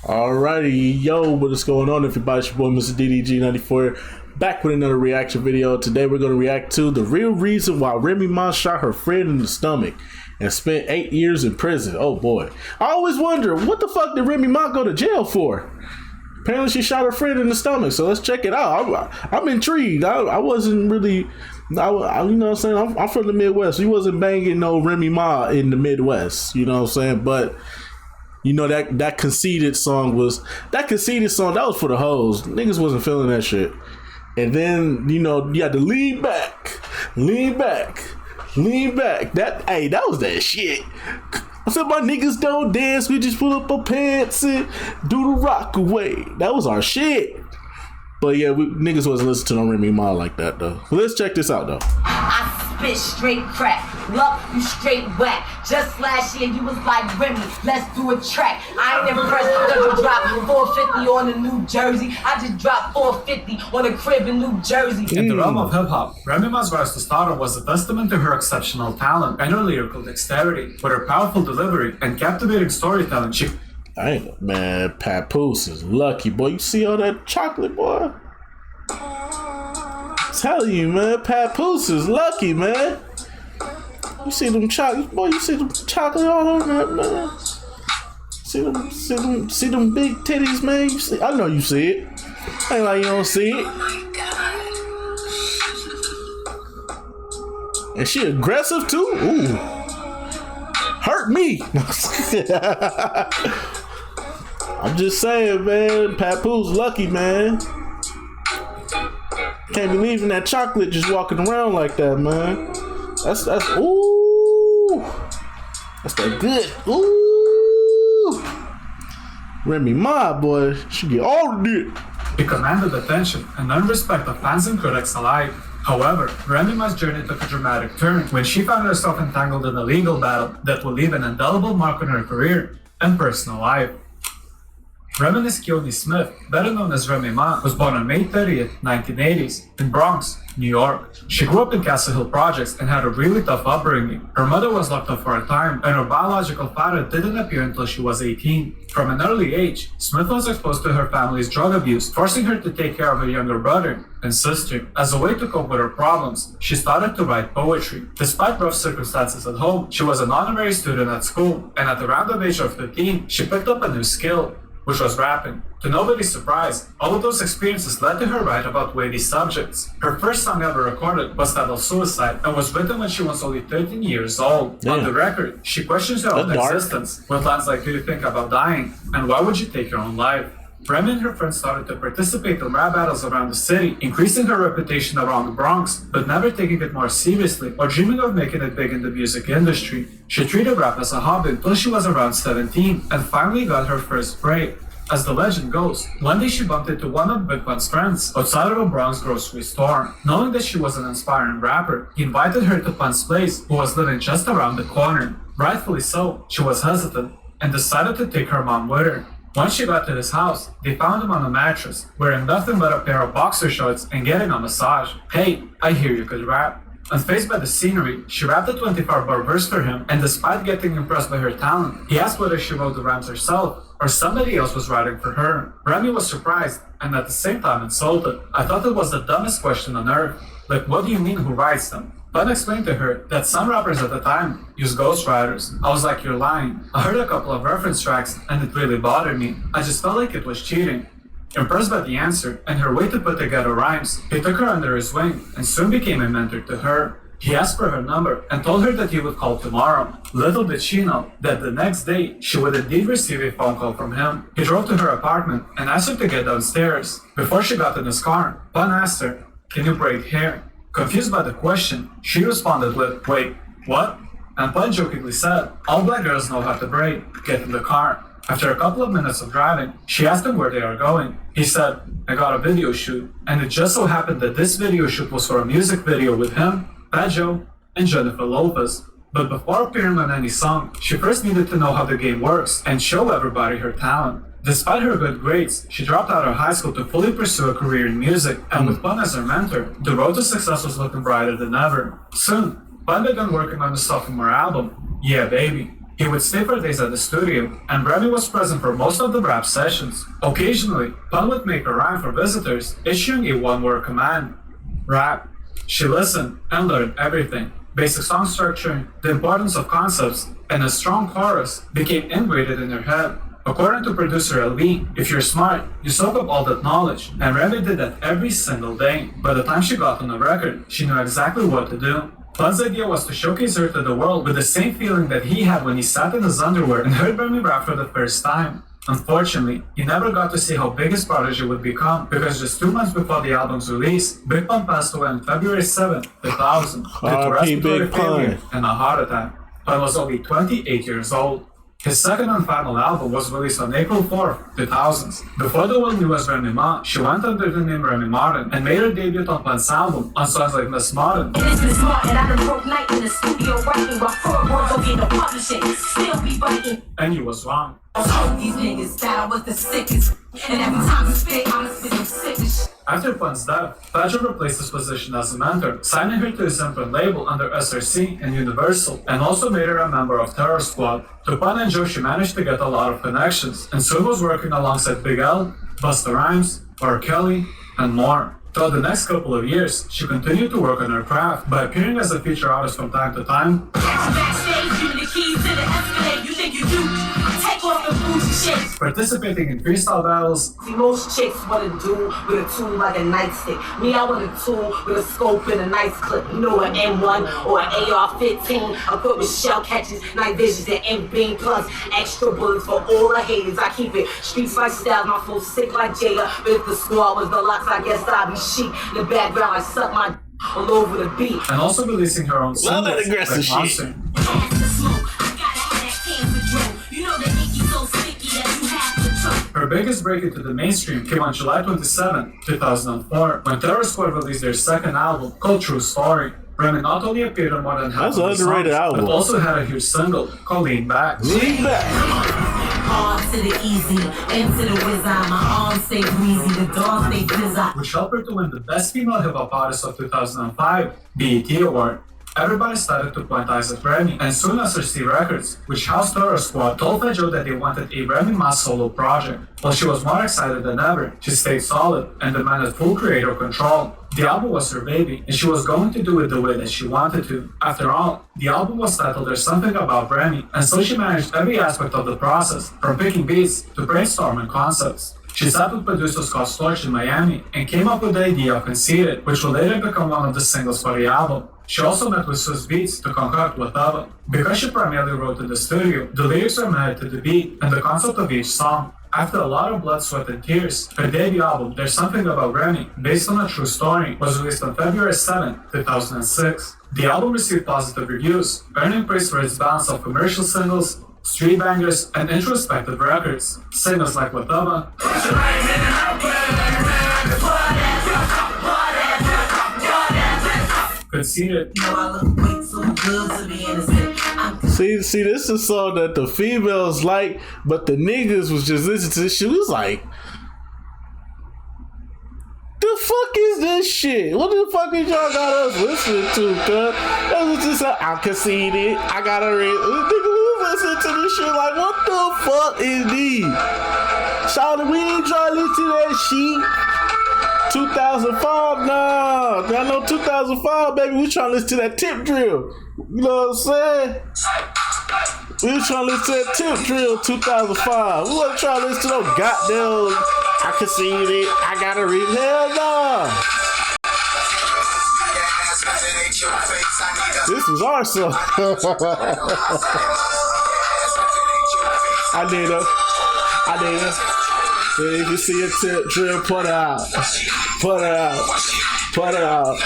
Alrighty, yo, what is going on, everybody? It's your boy, Mr. DDG94, back with another reaction video. Today, we're going to react to the real reason why Remy Ma shot her friend in the stomach and spent 8 years in prison. Oh boy, I always wonder, what the fuck did Remy Ma go to jail for? Apparently, she shot her friend in the stomach. So let's check it out. I'm intrigued. I wasn't really, you know what I'm saying? I'm from the Midwest. You wasn't banging no Remy Ma in the Midwest. You know what I'm saying? But you know that conceited song that was for the hoes. Niggas wasn't feeling that shit. And then you had to lean back. That was that shit. I said my niggas don't dance, we just pull up our pants and do the rock away. That was our shit. But yeah, niggas wasn't listening to no Remy Ma like that though. But let's check this out though. I spit straight crack, luck you straight whack. Just last year you was like Remy, let's do a track. I ain't impressed because you dropped 450 on the New Jersey. I just dropped 450 on a crib in New Jersey. In the realm of hip-hop, Remy Ma's rise to stardom was a testament to her exceptional talent and her lyrical dexterity. With her powerful delivery and captivating storytelling, Man, Papoose is lucky, boy. You see all that chocolate, boy? Tell you, man, Papoose is lucky, man. You see them chocolate, boy. You see them chocolate all on that, man. See them big titties, man. You see? I know you see it. Ain't like you don't see it. And she aggressive too. Ooh, hurt me. I'm just saying, man. Papoose lucky, man. Can't be leaving that chocolate just walking around like that, man. That's ooh. That's that good. Ooh. Remy Ma, boy, she get all the dick. It commanded attention and earned respect of fans and critics alike. However, Remy Ma's journey took a dramatic turn when she found herself entangled in a legal battle that would leave an indelible mark on her career and personal life. Remy Niskioni Smith, better known as Remy Ma, was born on May 30th, 1980s, in Bronx, New York. She grew up in Castle Hill Projects and had a really tough upbringing. Her mother was locked up for a time, and her biological father didn't appear until she was 18. From an early age, Smith was exposed to her family's drug abuse, forcing her to take care of her younger brother and sister. As a way to cope with her problems, she started to write poetry. Despite rough circumstances at home, she was an honorary student at school, and at around the age of 13, she picked up a new skill, which was rapping. To nobody's surprise, all of those experiences led to her write about weighty subjects. Her first song ever recorded was titled Suicide and was written when she was only 13 years old. Damn. On the record, she questions her own existence with lines like, do you think about dying? And why would you take your own life? Remy and her friends started to participate in rap battles around the city, increasing her reputation around the Bronx, but never taking it more seriously or dreaming of making it big in the music industry. She treated rap as a hobby until she was around 17 and finally got her first break. As the legend goes, one day she bumped into one of Big Pun's friends outside of a Bronx grocery store. Knowing that she was an inspiring rapper, he invited her to Pun's place, who was living just around the corner. Rightfully so, she was hesitant and decided to take her mom with her. Once she got to his house, they found him on a mattress, wearing nothing but a pair of boxer shorts and getting a massage. Hey, I hear you could rap. Unfazed by the scenery, she rapped a 24-bar verse for him, and despite getting impressed by her talent, he asked whether she wrote the rhymes herself or somebody else was writing for her. Remy was surprised and at the same time insulted. I thought it was the dumbest question on earth. Like, what do you mean who writes them? Pun explained to her that some rappers at the time used ghostwriters. I was like, you're lying. I heard a couple of reference tracks and it really bothered me. I just felt like it was cheating. Impressed by the answer and her way to put together rhymes, he took her under his wing and soon became a mentor to her. He asked for her number and told her that he would call tomorrow. Little did she know that the next day she would indeed receive a phone call from him. He drove to her apartment and asked her to get downstairs. Before she got in his car, Pun asked her, "Can you braid hair?" Confused by the question, she responded with, "Wait, what?" And Pun jokingly said, "All black girls know how to braid. Get in the car." After a couple of minutes of driving, she asked him where they are going. He said, "I got a video shoot." And it just so happened that this video shoot was for a music video with him, Fat Joe, and Jennifer Lopez. But before appearing on any song, she first needed to know how the game works and show everybody her talent. Despite her good grades, she dropped out of high school to fully pursue a career in music, and with Pun as her mentor, the road to success was looking brighter than ever. Soon, Pun began working on the sophomore album, Yeah Baby. He would stay for days at the studio, and Remy was present for most of the rap sessions. Occasionally, Pun would make a rhyme for visitors, issuing a one-word command: rap. She listened and learned everything. Basic song structure, the importance of concepts, and a strong chorus became ingrained in her head. According to producer LV, if you're smart, you soak up all that knowledge, and Remy did that every single day. By the time she got on the record, she knew exactly what to do. Pun's idea was to showcase her to the world with the same feeling that he had when he sat in his underwear and heard Remy rap for the first time. Unfortunately, he never got to see how big his prodigy would become, because just 2 months before the album's release, Big Pun passed away on February 7, 2000, due to respiratory failure and a heart attack. Pun was only 28 years old. His second and final album was released on April 4, 2000. Before the world knew as Remy Ma, she went under the name Remy Martin and made her debut on Pun's album on songs like Miss Martin. It's Miss Martin, I done broke night in the studio writing, but forward don't get no publishing, still be fighting. And you was wrong. These niggas thought I was the sickest, and every time I spit, I'm spitting sickest. After Pun's death, Patrick replaced his position as a mentor, signing her to his imprint label under SRC and Universal, and also made her a member of Terror Squad. To Pun and Joe, she managed to get a lot of connections, and soon was working alongside Big L, Busta Rhymes, R. Kelly, and more. Throughout the next couple of years, she continued to work on her craft by appearing as a feature artist from time to time. Backstage, you the keys to the Escalade, you think you do? Take off the bougie shit. Participating in freestyle battles. See, most chicks want to do with a tool like a nightstick. Me, I want a tool with a scope and a nice clip. You know, an M1 or an AR-15. Equipped with shell catches, night visions, and M-beam plus extra bullets for all the haters. I keep it streets like styles, my flow sick like Jada. But if the squad was the locks, I guess I'd be chic. In the background, I suck my all over the beat. And also releasing her own singles that aggressive like shit. Monster. Her biggest break into the mainstream came on July 27, 2004, when Terror Squad released their second album, called True Story. Remy not only appeared on more than half That's of the an underrated songs, album. but also had a huge single called Lean Back. Lean back. Hard to the easy, into the wizard. My arms stay breezy, the dogs stay busy. Which helped her to win the Best Female Hip Hop Artist of 2005 BET Award. Everybody started to point eyes at Remy, and soon SRC Records, which housed Terror Squad, told Fat Joe that they wanted a Remy Ma solo project. While she was more excited than ever, she stayed solid and demanded full creator control. The album was her baby, and she was going to do it the way that she wanted to. After all, the album was titled There's Something About Remy, and so she managed every aspect of the process, from picking beats to brainstorming concepts. She sat with producer Scott Storch in Miami and came up with the idea of Conceited, which will later become one of the singles for the album. She also met with Swiss Beats to concoct Whatever. Because she primarily wrote in the studio, the lyrics were married to the beat and the concept of each song. After a lot of blood, sweat, and tears, her debut album, There's Something About Remy, based on a true story, was released on February 7, 2006. The album received positive reviews, earning praise for its balance of commercial singles, street bangers, and introspective records. Singles like Whatever, Conceited, See, this is a song that the females like, but the niggas was just listening to this shit. We was like, the fuck is this shit? What the fuck is y'all got us listening to, cuz? That was just I'm conceited. I gotta read. Nigga, we was listening to this shit like, what the fuck is these? Shawty, we ain't trying to listen to that shit. 2005 now. I know 2005, baby. We trying to listen to that tip drill. You know what I'm saying? We was trying to listen to that tip drill 2005. We wasn't trying to listen to no goddamn I can see it, I gotta read. Hell no. This was our song. I did it. If you see a tip drill, put it out. Put it out.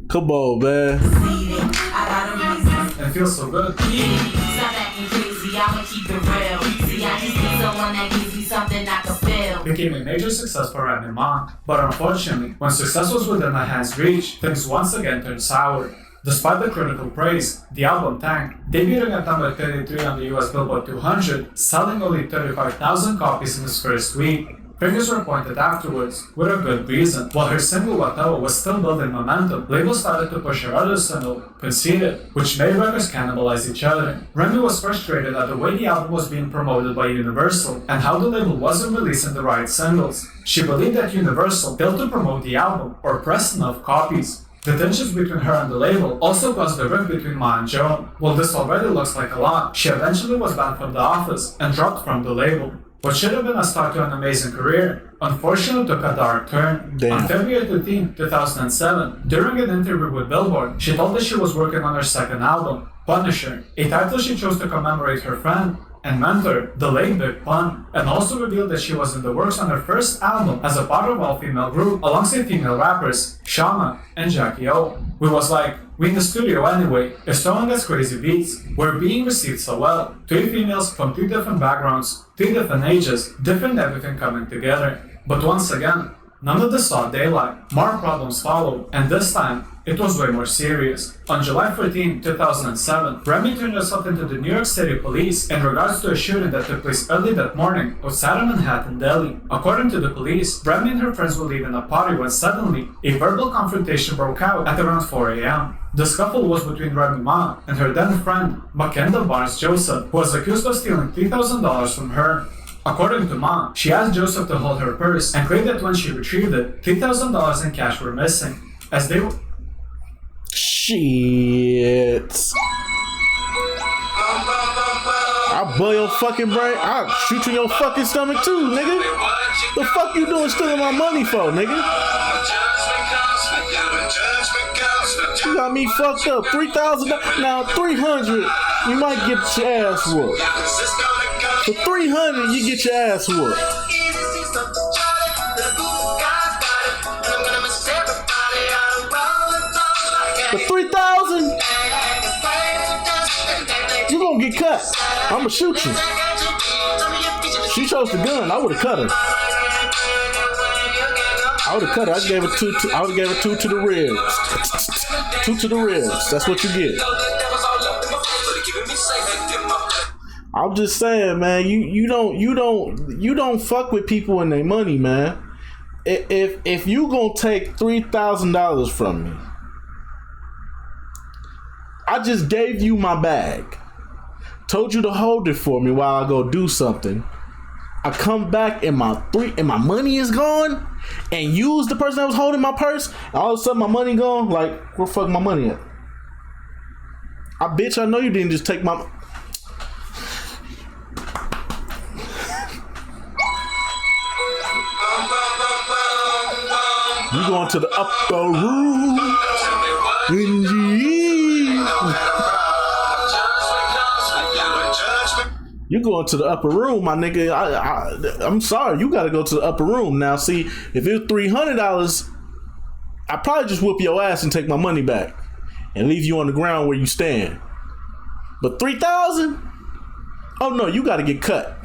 Come on, man. It feels so good. Became a major success for Remy Ma, but unfortunately, when success was within the hand's reach, things once again turned sour. Despite the critical praise, the album tanked, debuting at number 33 on the US Billboard 200, selling only 35,000 copies in its first week. Fingers were pointed afterwards, with a good reason. While her single Whatever was still building momentum, labels started to push her other single, Conceited, which made records cannibalize each other. Remy was frustrated at the way the album was being promoted by Universal, and how the label wasn't releasing the right singles. She believed that Universal failed to promote the album, or press enough copies. The tensions between her and the label also caused a rift between Ma and Joe. While this already looks like a lot, she eventually was banned from the office and dropped from the label. What should have been a start to an amazing career, unfortunately took a dark turn. Damn. On February 13, 2007, during an interview with Billboard, she told that she was working on her second album, Punisher, a title she chose to commemorate her friend and mentor, the late Big Pun, and also revealed that she was in the works on her first album as a part of all-female group alongside female rappers Shauna and Jackie O. We was like, we in the studio anyway, is throwing us crazy beats. We're being received so well. 3 females from 3 different backgrounds, 3 different ages, different everything coming together. But once again, none of this saw daylight. More problems followed, and this time, it was way more serious. On July 14, 2007, Remy turned herself into the New York City police in regards to a shooting that took place early that morning outside of Manhattan, Delhi. According to the police, Remy and her friends were leaving a party when suddenly a verbal confrontation broke out at around 4 a.m. The scuffle was between Remy Ma and her then friend, Mackenda Barnes Joseph, who was accused of stealing $3,000 from her. According to Ma, she asked Joseph to hold her purse and claimed that when she retrieved it, $3,000 in cash were missing. As they were... Shit. I'll blow your fucking brain. I'll shoot you in your fucking stomach too, nigga. The fuck you doing stealing my money for, nigga? You got me fucked up. $3,000. Now 300, you might get your ass whooped. For 300, you get your ass whooped. For 3,000, you gonna get cut. I'ma shoot you. She chose the gun. I would've cut her. I would've cut her. I gave her two. I would've gave her 2 to the ribs. 2 to the ribs. That's what you get. I'm just saying, man. You don't fuck with people and their money, man. If you gonna take $3,000 from me, I just gave you my bag. Told you to hold it for me while I go do something. I come back and my money is gone, and use the person that was holding my purse, and all of a sudden my money gone. Like, where the fuck my money at? Bitch, I know you didn't just take my... You going to the upper room. You going to the upper room, my nigga. I'm sorry, you gotta go to the upper room. Now see, if it was $300, I'd probably just whoop your ass and take my money back and leave you on the ground where you stand. But 3,000? Oh no, you gotta get cut.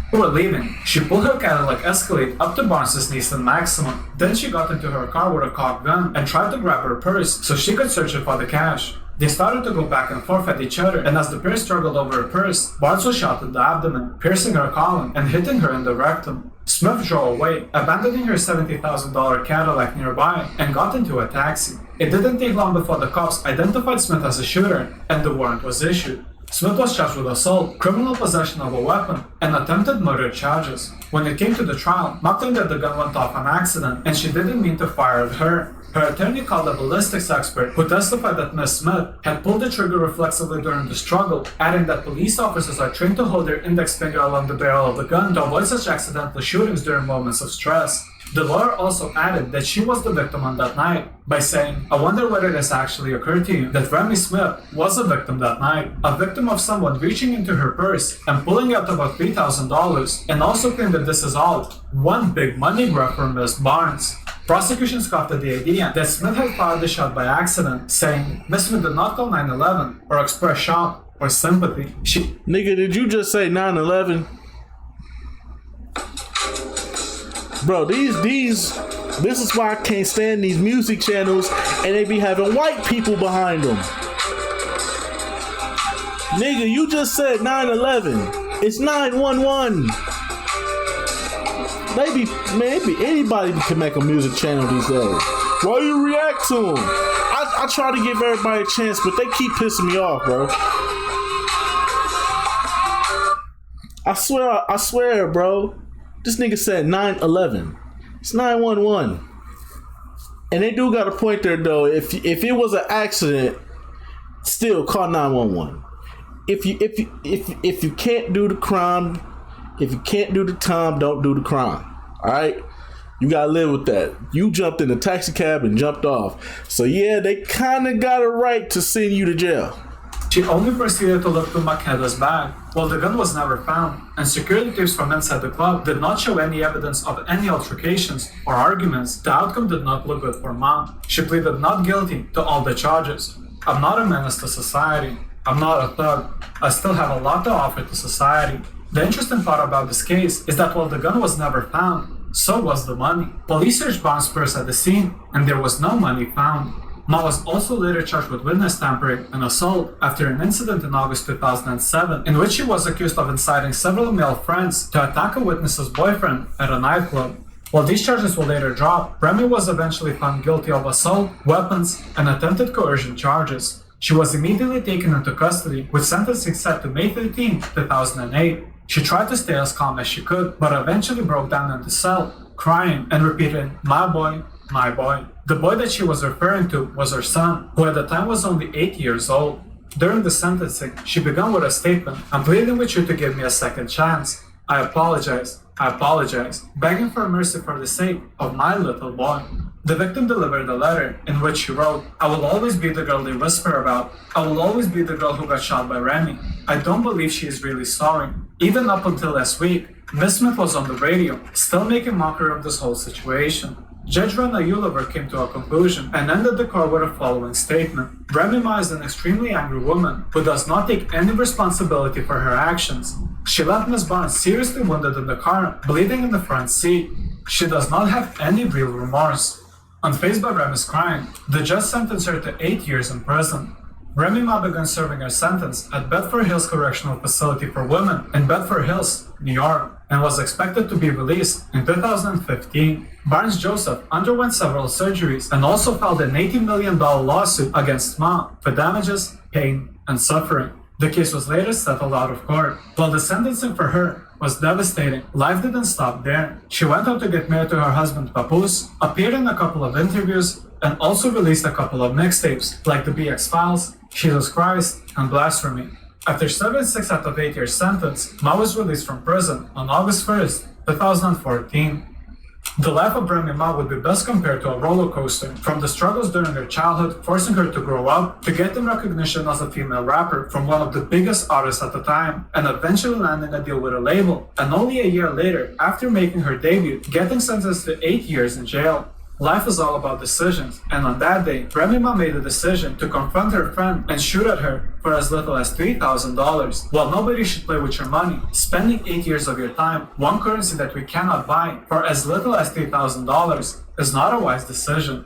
Before leaving, she pulled her Cadillac Escalade up to Barnes' Nissan Maxima. Then she got into her car with a cocked gun and tried to grab her purse so she could search it for the cash. They started to go back and forth at each other, and as the pair struggled over her purse, Barnes was shot in the abdomen, piercing her colon and hitting her in the rectum. Smith drove away, abandoning her $70,000 Cadillac nearby, and got into a taxi. It didn't take long before the cops identified Smith as a shooter, and the warrant was issued. Smith was charged with assault, criminal possession of a weapon, and attempted murder charges. When it came to the trial, Ma claimed that the gun went off on accident, and she didn't mean to fire at her. Her attorney called a ballistics expert who testified that Ms. Smith had pulled the trigger reflexively during the struggle, adding that police officers are trained to hold their index finger along the barrel of the gun to avoid such accidental shootings during moments of stress. The lawyer also added that she was the victim on that night by saying, "I wonder whether this actually occurred to you, that Remy Smith was a victim that night, a victim of someone reaching into her purse and pulling out about $3,000, and also claimed that this is all one big money grab for Ms. Barnes." Prosecution scoffed at the idea that Smith had fired the shot by accident, saying Ms. Smith did not call 911 or express shock or sympathy. Nigga, did you just say 911? Bro, this is why I can't stand these music channels and they be having white people behind them. Nigga, you just said 911. It's 911. maybe anybody can make a music channel these days. Why you react to them? I try to give everybody a chance, but they keep pissing me off, bro. I swear, bro. This nigga said 911. It's 911. And they do got a point there, though. If it was an accident, still call 911. If you can't do the crime, if you can't do the time, don't do the crime. All right, you gotta live with that. You jumped in a taxi cab and jumped off, so yeah, they kind of got a right to send you to jail. She only proceeded to look through Makeda's bag. While the gun was never found, and security tapes from inside the club did not show any evidence of any altercations or arguments, the outcome did not look good for Mom. She pleaded not guilty to all the charges. I'm not a menace to society. I'm not a thug. I still have a lot to offer to society. The interesting part about this case is that while the gun was never found, so was the money. Police searched Bond's purse at the scene, and there was no money found. Ma was also later charged with witness tampering and assault after an incident in August 2007, in which she was accused of inciting several male friends to attack a witness's boyfriend at a nightclub. While these charges were later dropped, Remy was eventually found guilty of assault, weapons, and attempted coercion charges. She was immediately taken into custody, with sentencing set to May 13, 2008. She tried to stay as calm as she could, but eventually broke down in the cell, crying and repeating, "My boy, my boy." The boy that she was referring to was her son, who at the time was only 8 years old. During the sentencing, she began with a statement, "I'm pleading with you to give me a second chance. I apologize, begging for mercy for the sake of my little boy." The victim delivered a letter in which she wrote, "I will always be the girl they whisper about. I will always be the girl who got shot by Remy. I don't believe she is really sorry. Even up until last week, Miss Smith was on the radio, still making mockery of this whole situation." Judge Rana Yuliver came to a conclusion and ended the court with the following statement. Remy Ma is an extremely angry woman who does not take any responsibility for her actions. She left Ms. Barnes seriously wounded in the car, bleeding in the front seat. She does not have any real remorse. Unfazed by Remy's crime, the judge sentenced her to 8 years in prison. Remy Ma began serving her sentence at Bedford Hills Correctional Facility for Women in Bedford Hills, New York, and was expected to be released in 2015. Barnes Joseph underwent several surgeries and also filed an $80 million lawsuit against Ma for damages, pain, and suffering. The case was later settled out of court. While the sentencing for her was devastating, life didn't stop there. She went on to get married to her husband Papoose, appeared in a couple of interviews, and also released a couple of mixtapes like The BX Files, Jesus Christ, and Blasphemy. After serving 6 out of 8 years sentence, Ma was released from prison on August 1st, 2014. The life of Remy Ma would be best compared to a roller coaster, from the struggles during her childhood, forcing her to grow up, to getting recognition as a female rapper from one of the biggest artists at the time, and eventually landing a deal with a label, and only a year later, after making her debut, getting sentenced to 8 years in jail. Life is all about decisions, and on that day, Remy Ma made a decision to confront her friend and shoot at her for as little as $3,000. While nobody should play with your money, spending 8 years of your time, one currency that we cannot buy, for as little as $3,000 is not a wise decision.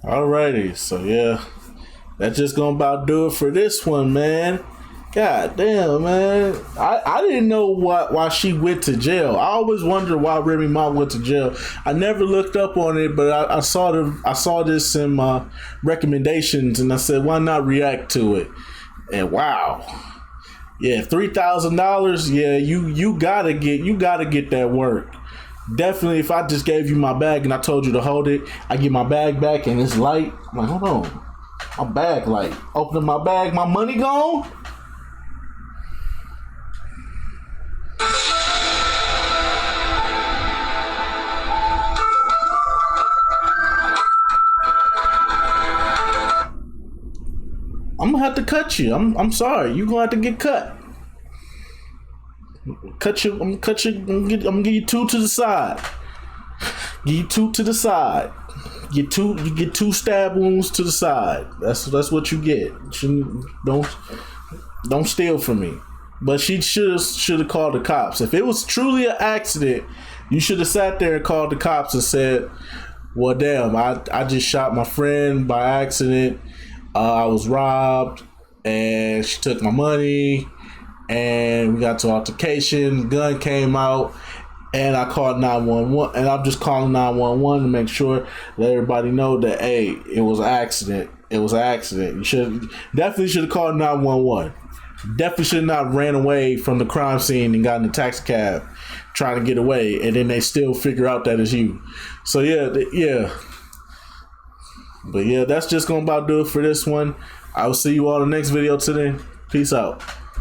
Alrighty, so yeah, that's just gonna about do it for this one, man. God damn, man. I didn't know why she went to jail. I always wondered why Remy Ma went to jail. I never looked up on it, but I saw this in my recommendations, and I said, why not react to it? And wow, yeah, $3,000. Yeah, you gotta get that work. Definitely, if I just gave you my bag and I told you to hold it, I get my bag back and it's light. I'm like, hold on, my bag light. Opening my bag, my money gone. I'm gonna have to cut you. I'm sorry. You're gonna have to get cut. Cut you. I'm gonna cut you. I'm gonna give you 2 to the side. Give you 2 to the side. You get 2 stab wounds to the side. That's what you get. Don't steal from me. But she should have called the cops. If it was truly an accident, you should have sat there and called the cops and said, well, damn, I just shot my friend by accident. I was robbed and she took my money and we got to altercation. Gun came out, and I called 911. And I'm just calling 911 to make sure, let everybody know that, hey, it was an accident. It was an accident. You definitely should have called 911. Definitely should not ran away from the crime scene and got in a taxi cab trying to get away, and then they still figure out that it's you. So yeah. But yeah, that's just gonna about do it for this one. I will see you all in the next video today. Peace out.